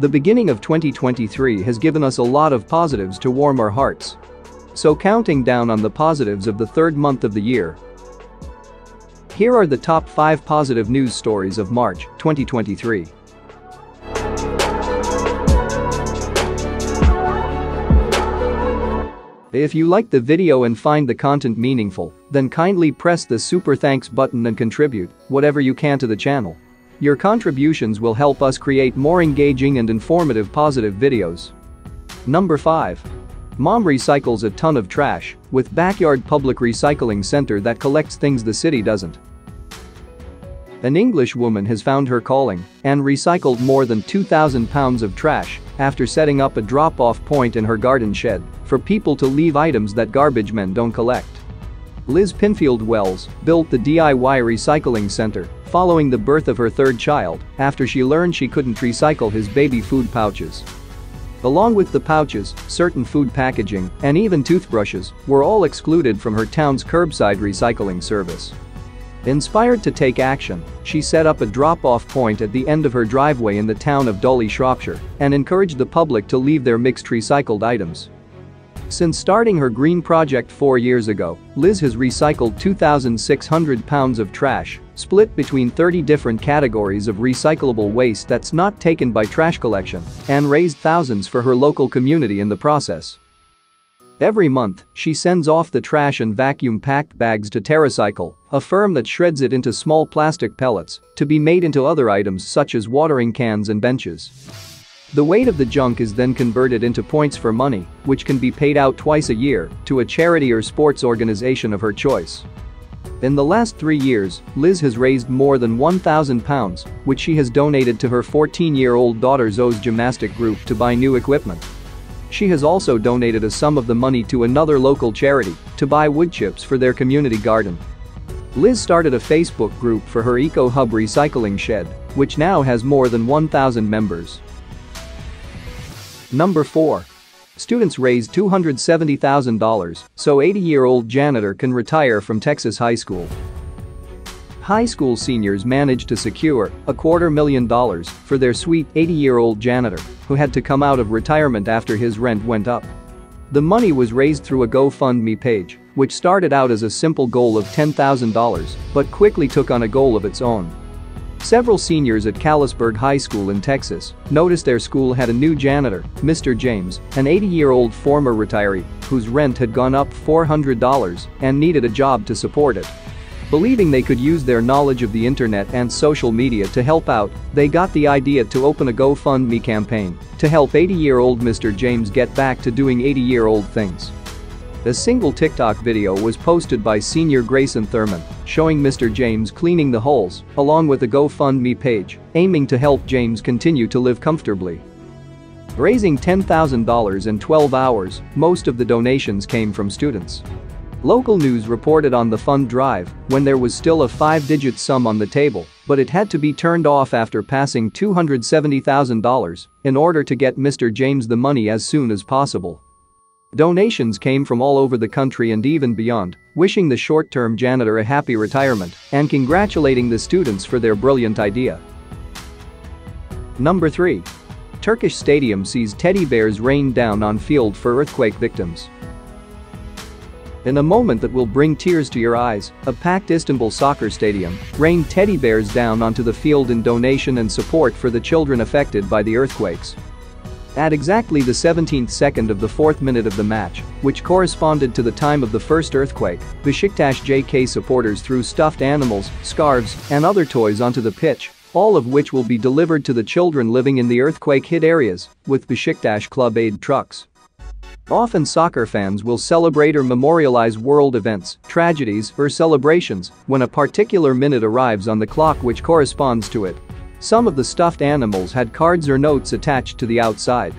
The beginning of 2023 has given us a lot of positives to warm our hearts. So counting down on the positives of the third month of the year. Here are the top 5 positive news stories of March 2023. If you like the video and find the content meaningful, then kindly press the super thanks button and contribute whatever you can to the channel. Your contributions will help us create more engaging and informative positive videos. Number 5. Mom recycles a ton of trash with backyard public recycling center that collects things the city doesn't. An English woman has found her calling and recycled more than 2,000 pounds of trash after setting up a drop-off point in her garden shed for people to leave items that garbage men don't collect. Liz Pinfield Wells built the DIY recycling center following the birth of her third child after she learned she couldn't recycle his baby food pouches. Along with the pouches, certain food packaging and even toothbrushes were all excluded from her town's curbside recycling service. Inspired to take action, she set up a drop-off point at the end of her driveway in the town of Dolly, Shropshire, and encouraged the public to leave their mixed recycled items. Since starting her green project 4 years ago, Liz has recycled 2,600 pounds of trash, split between 30 different categories of recyclable waste that's not taken by trash collection, and raised thousands for her local community in the process. Every month, she sends off the trash and vacuum-packed bags to TerraCycle, a firm that shreds it into small plastic pellets to be made into other items such as watering cans and benches. The weight of the junk is then converted into points for money, which can be paid out twice a year to a charity or sports organization of her choice. In the last 3 years, Liz has raised more than 1,000 pounds, which she has donated to her 14-year-old daughter Zoe's gymnastic group to buy new equipment. She has also donated a sum of the money to another local charity to buy wood chips for their community garden. Liz started a Facebook group for her Eco Hub recycling shed, which now has more than 1,000 members. Number 4. Students raised $270,000 so 80-year-old janitor can retire from Texas high school. High school seniors managed to secure $250,000 for their sweet 80-year-old janitor who had to come out of retirement after his rent went up. The money was raised through a GoFundMe page, which started out as a simple goal of $10,000 but quickly took on a goal of its own. Several seniors at Callisburg High School in Texas noticed their school had a new janitor, Mr. James, an 80-year-old former retiree whose rent had gone up $400 and needed a job to support it. Believing they could use their knowledge of the internet and social media to help out, they got the idea to open a GoFundMe campaign to help 80-year-old Mr. James get back to doing 80-year-old things. A single TikTok video was posted by senior Grayson Thurman showing Mr. James cleaning the holes, along with a GoFundMe page aiming to help James continue to live comfortably. Raising $10,000 in 12 hours, most of the donations came from students. Local news reported on the fund drive when there was still a 5-digit sum on the table, but it had to be turned off after passing $270,000 in order to get Mr. James the money as soon as possible. Donations came from all over the country and even beyond, wishing the short-term janitor a happy retirement and congratulating the students for their brilliant idea. Number 3. Turkish stadium sees teddy bears rain down on field for earthquake victims. In a moment that will bring tears to your eyes, a packed Istanbul soccer stadium rained teddy bears down onto the field in donation and support for the children affected by the earthquakes. At exactly the 17th second of the 4th minute of the match, which corresponded to the time of the first earthquake, Beşiktaş JK supporters threw stuffed animals, scarves, and other toys onto the pitch, all of which will be delivered to the children living in the earthquake-hit areas with Beşiktaş Club aid trucks. Often soccer fans will celebrate or memorialize world events, tragedies, or celebrations when a particular minute arrives on the clock which corresponds to it. Some of the stuffed animals had cards or notes attached to the outside.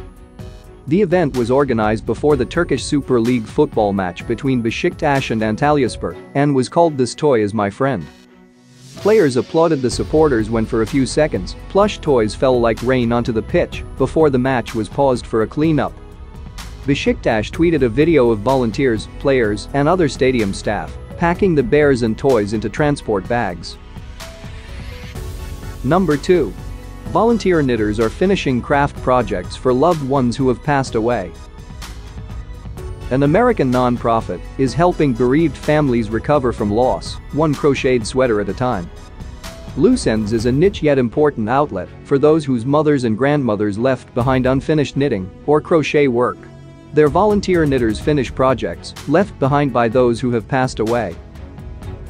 The event was organized before the Turkish Super League football match between Beşiktaş and Antalyaspor and was called "This Toy Is My Friend." Players applauded the supporters when for a few seconds, plush toys fell like rain onto the pitch before the match was paused for a cleanup. Beşiktaş tweeted a video of volunteers, players, and other stadium staff packing the bears and toys into transport bags. Number 2. Volunteer knitters are finishing craft projects for loved ones who have passed away. An American non-profit is helping bereaved families recover from loss, one crocheted sweater at a time. Loose Ends is a niche yet important outlet for those whose mothers and grandmothers left behind unfinished knitting or crochet work. Their volunteer knitters finish projects left behind by those who have passed away.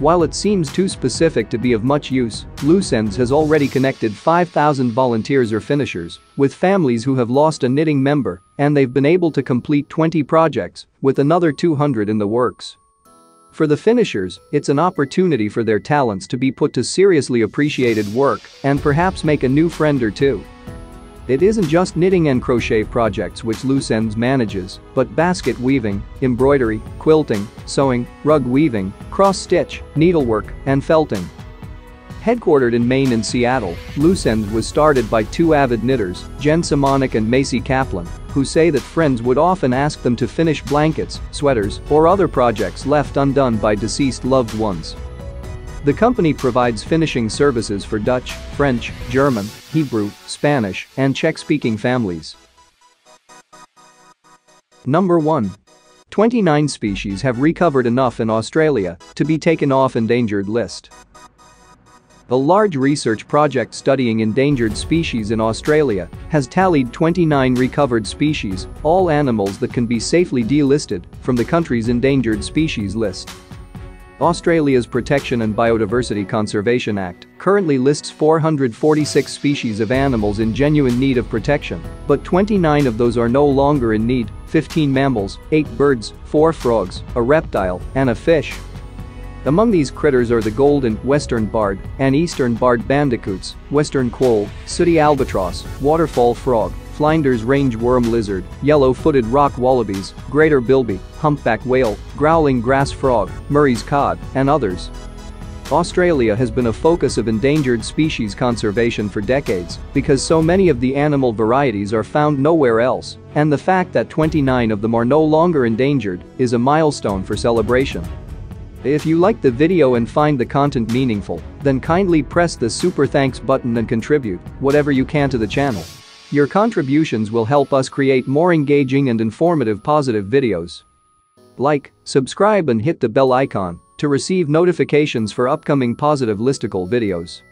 While it seems too specific to be of much use, Loose Ends has already connected 5,000 volunteers or finishers with families who have lost a knitting member, and they've been able to complete 20 projects, with another 200 in the works. For the finishers, it's an opportunity for their talents to be put to seriously appreciated work and perhaps make a new friend or two. It isn't just knitting and crochet projects which Loose Ends manages, but basket weaving, embroidery, quilting, sewing, rug weaving, cross-stitch, needlework, and felting. Headquartered in Maine and Seattle, Loose Ends was started by two avid knitters, Jen Simonik and Macy Kaplan, who say that friends would often ask them to finish blankets, sweaters, or other projects left undone by deceased loved ones. The company provides finishing services for Dutch, French, German, Hebrew, Spanish, and Czech-speaking families. Number 1. 29 species have recovered enough in Australia to be taken off endangered list. A large research project studying endangered species in Australia has tallied 29 recovered species, all animals that can be safely delisted from the country's endangered species list. Australia's Protection and Biodiversity Conservation Act currently lists 446 species of animals in genuine need of protection, but 29 of those are no longer in need: 15 mammals, 8 birds, 4 frogs, a reptile, and a fish. Among these critters are the golden western barred and eastern barred bandicoots, western quoll, sooty albatross, waterfall frog, Flinders range worm lizard, yellow-footed rock wallabies, greater bilby, humpback whale, growling grass frog, Murray's cod, and others. Australia has been a focus of endangered species conservation for decades because so many of the animal varieties are found nowhere else, and the fact that 29 of them are no longer endangered is a milestone for celebration. If you liked the video and find the content meaningful, then kindly press the super thanks button and contribute whatever you can to the channel. Your contributions will help us create more engaging and informative positive videos. Like, subscribe and hit the bell icon to receive notifications for upcoming positive listicle videos.